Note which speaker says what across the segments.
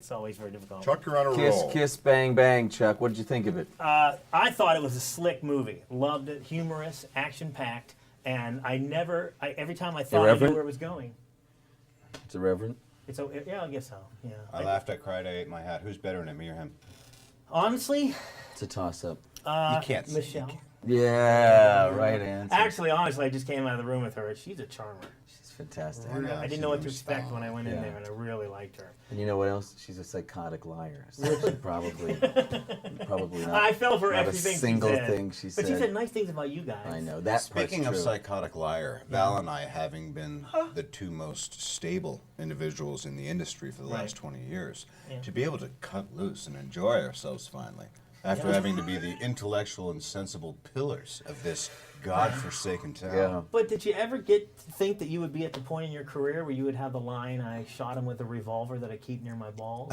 Speaker 1: It's always very difficult.
Speaker 2: Chuck, you're on a
Speaker 3: Kiss,
Speaker 2: roll.
Speaker 3: kiss, bang, bang, Chuck. What did you think of it?
Speaker 1: I thought it was a slick movie. Loved it. Humorous, action-packed. And every time I thought I knew
Speaker 3: Irreverent?
Speaker 1: where it was going.
Speaker 3: It's irreverent.
Speaker 1: Yeah, I guess so. Yeah.
Speaker 2: I laughed, I cried, I ate my hat. Who's better in it, me or him?
Speaker 1: Honestly,
Speaker 3: It's a toss-up.
Speaker 2: You can't.
Speaker 1: Michelle.
Speaker 3: Yeah, right answer.
Speaker 1: Actually, honestly, I just came out of the room with her. She's a charmer.
Speaker 3: She's fantastic.
Speaker 2: I know.
Speaker 1: I didn't know what to expect when I went in
Speaker 3: Yeah.
Speaker 1: there, and I really liked her.
Speaker 3: And you know what else? She's a psychotic liar. So she probably not.
Speaker 1: I fell for
Speaker 3: not
Speaker 1: everything
Speaker 3: a single
Speaker 1: she said.
Speaker 3: thing she said.
Speaker 1: But she said nice things about you guys.
Speaker 3: I know that.
Speaker 2: Speaking
Speaker 3: part's
Speaker 2: of
Speaker 3: true.
Speaker 2: psychotic liar, Val and I, having been the two most stable individuals in the industry for the
Speaker 1: Right.
Speaker 2: last 20 years,
Speaker 1: Yeah.
Speaker 2: to be able to cut loose and enjoy ourselves finally, after having to be the intellectual and sensible pillars of this godforsaken town.
Speaker 3: Yeah.
Speaker 1: But did you ever get to think that you would be at the point in your career where you would have the line, "I shot him with a revolver that I keep near my balls"?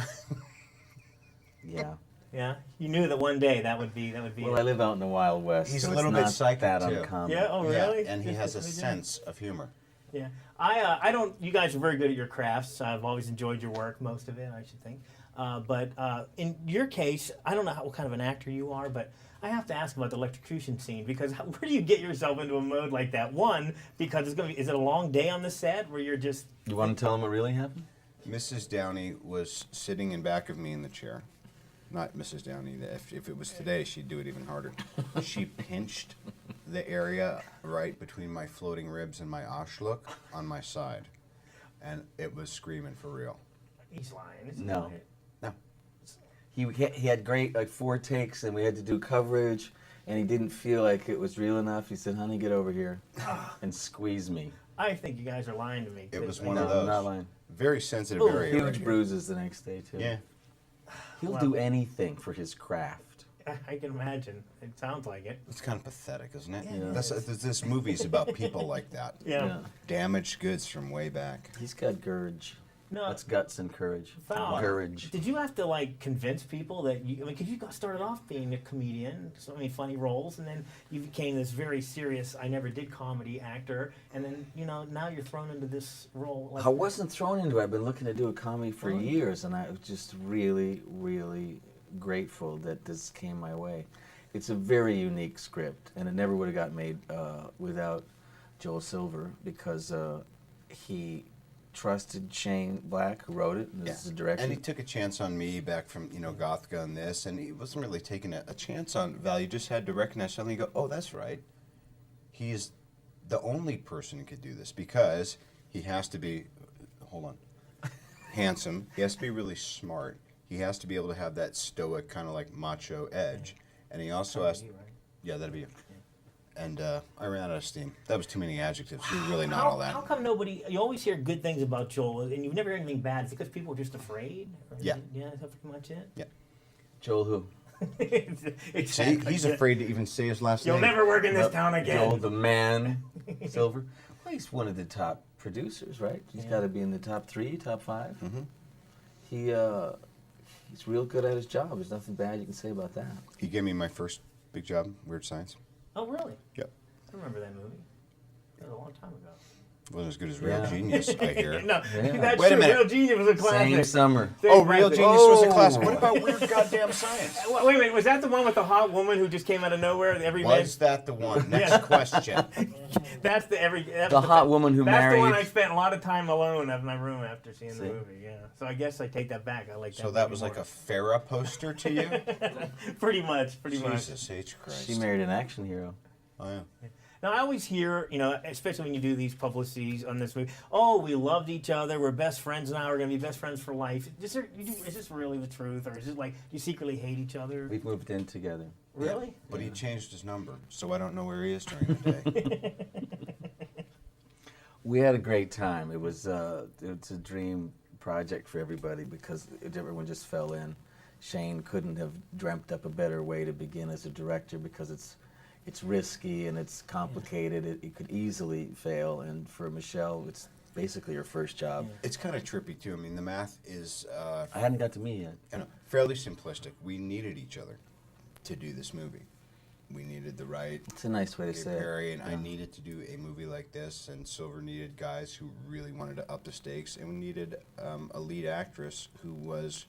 Speaker 3: Yeah.
Speaker 1: Yeah, you knew that one day that would be.
Speaker 3: Well,
Speaker 1: it.
Speaker 3: I live out in the Wild West.
Speaker 2: He's
Speaker 3: so
Speaker 2: a little
Speaker 3: it's
Speaker 2: bit
Speaker 3: not
Speaker 2: psychic,
Speaker 3: that
Speaker 2: too.
Speaker 3: uncommon.
Speaker 1: Yeah. Oh, really?
Speaker 2: Yeah, and he
Speaker 1: Just
Speaker 2: has a
Speaker 1: what we do?
Speaker 2: sense of humor.
Speaker 1: Yeah, I don't. You guys are very good at your crafts. I've always enjoyed your work, most of it, I should think. But in your case, I don't know what kind of an actor you are, but I have to ask about the electrocution scene because where do you get yourself into a mode like that? One, because it's gonna be. Is it a long day on the set where you're just?
Speaker 3: You want to tell them what really happened?
Speaker 2: Mrs. Downey was sitting in back of me in the chair. Not Mrs. Downey. If it was today, she'd do it even harder. She pinched the area right between my floating ribs and my Ashlook on my side. And it was screaming for real.
Speaker 1: He's lying. Isn't
Speaker 3: No.
Speaker 1: he?
Speaker 2: No.
Speaker 3: He had great 4 takes, and we had to do coverage, and he didn't feel like it was real enough. He said, "Honey, get over here," and squeeze me.
Speaker 1: I think you guys are lying to me.
Speaker 2: It was
Speaker 1: I
Speaker 2: one
Speaker 3: No,
Speaker 2: of
Speaker 3: I'm
Speaker 2: those.
Speaker 3: not lying.
Speaker 2: Very sensitive
Speaker 1: Ooh,
Speaker 2: area.
Speaker 3: Huge
Speaker 2: right here.
Speaker 3: bruises the next day too.
Speaker 2: Yeah.
Speaker 3: He'll
Speaker 1: Wow.
Speaker 3: do anything for his craft.
Speaker 1: I can imagine. It sounds like it.
Speaker 2: It's kind of pathetic, isn't it?
Speaker 1: Yeah, it
Speaker 2: That's,
Speaker 1: is.
Speaker 2: this movie's about people like that.
Speaker 1: Yeah.
Speaker 2: Damaged goods from way back.
Speaker 3: He's got courage.
Speaker 1: No.
Speaker 3: That's guts and courage.
Speaker 1: Val,
Speaker 3: Courage.
Speaker 1: Did you have to convince people that you? I mean, because you got started off being a comedian, so many funny roles, and then you became this very serious. I never did comedy actor, and then now you're thrown into this role.
Speaker 3: I wasn't thrown into it. I've been looking to do a comedy for
Speaker 1: Oh.
Speaker 3: years, and I was just really, really grateful that this came my way. It's a very unique script, and it never would have got made without Joel Silver, because he trusted Shane Black, who wrote it, and this is the direction.
Speaker 2: And he took a chance on me back from, Gothka and this, and he wasn't really taking a chance on Val. You just had to recognize suddenly, go, oh, that's right. He's the only person who could do this, because he has to be, hold on, handsome. He has to be really smart. He has to be able to have that stoic kind of macho edge. And he also has, yeah, that'd be you. And I ran out of steam. That was too many adjectives. You're really not all that.
Speaker 1: How come nobody? You always hear good things about Joel, and you've never heard anything bad. Is it because people are just afraid? Or
Speaker 2: Yeah.
Speaker 1: Yeah, is that pretty much it?
Speaker 2: Yeah.
Speaker 3: Joel who?
Speaker 1: Exactly.
Speaker 2: See, he's afraid to even say his last
Speaker 1: You'll
Speaker 2: name.
Speaker 1: never work in this town again.
Speaker 3: Joel the man Silver. Well, he's one of the top producers, right? He's got to be in the top 3, top 5.
Speaker 2: Mm-hmm.
Speaker 3: He's real good at his job. There's nothing bad you can say about that.
Speaker 2: He gave me my first big job, Weird Science.
Speaker 1: Oh, really?
Speaker 2: Yep.
Speaker 1: I remember that movie. That was a long time ago.
Speaker 2: Wasn't as good as Real
Speaker 3: Yeah.
Speaker 2: Genius, I hear.
Speaker 1: No,
Speaker 3: Yeah.
Speaker 1: that's
Speaker 2: Wait a
Speaker 1: true.
Speaker 2: minute.
Speaker 1: Real Genius was a classic.
Speaker 3: Same summer.
Speaker 1: Same
Speaker 2: Oh, Real
Speaker 1: classic.
Speaker 2: Genius was a
Speaker 3: Oh.
Speaker 2: classic. What about Weird Goddamn Science?
Speaker 1: Wait a minute, was that the one with the hot woman who just came out of nowhere? Every man,
Speaker 2: Was that the one? Next question.
Speaker 1: that's the every. That
Speaker 3: The
Speaker 1: was
Speaker 3: hot woman who
Speaker 1: That's
Speaker 3: married.
Speaker 1: the one I spent a lot of time alone in my room after seeing
Speaker 3: See?
Speaker 1: the movie. Yeah, so I guess I take that back. I like that.
Speaker 2: So that
Speaker 1: movie
Speaker 2: was like
Speaker 1: more.
Speaker 2: a Farrah poster to you?
Speaker 1: pretty much.
Speaker 2: Jesus H. Christ.
Speaker 3: She married an action hero.
Speaker 2: Oh, yeah.
Speaker 1: Now I always hear, especially when you do these publicities on this movie. Oh, we loved each other. We're best friends now. We're gonna be best friends for life. Is this really the truth, or is it like you secretly hate each other?
Speaker 3: We've moved in together.
Speaker 1: Really?
Speaker 2: But he changed his number, so I don't know where he is during the day.
Speaker 3: We had a great time. It's a dream project for everybody because everyone just fell in. Shane couldn't have dreamt up a better way to begin as a director because it's risky and it's complicated. It could easily fail, and for Michelle, it's basically her first job.
Speaker 2: It's kind of trippy, too. I mean, the math is
Speaker 3: I hadn't got to me yet.
Speaker 2: fairly simplistic. We needed each other to do this movie. We needed the right
Speaker 3: It's a nice way to say
Speaker 2: Perry,
Speaker 3: it.
Speaker 2: and I needed to do a movie like this, and Silver needed guys who really wanted to up the stakes, and we needed a lead actress who was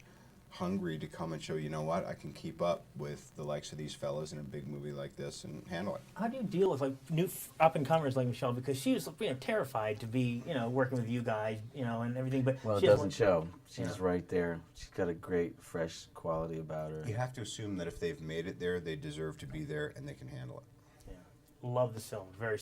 Speaker 2: hungry to come and show, you know what, I can keep up with the likes of these fellas in a big movie like this and handle it.
Speaker 1: How do you deal with like new up and comers like Michelle? Because she was terrified to be working with you guys and everything. But
Speaker 3: Well, it
Speaker 1: she
Speaker 3: doesn't show. She's
Speaker 1: Yeah.
Speaker 3: right there. She's got a great, fresh quality about her.
Speaker 2: You have to assume that if they've made it there, they deserve to be there and they can handle it.
Speaker 1: Love the film. Very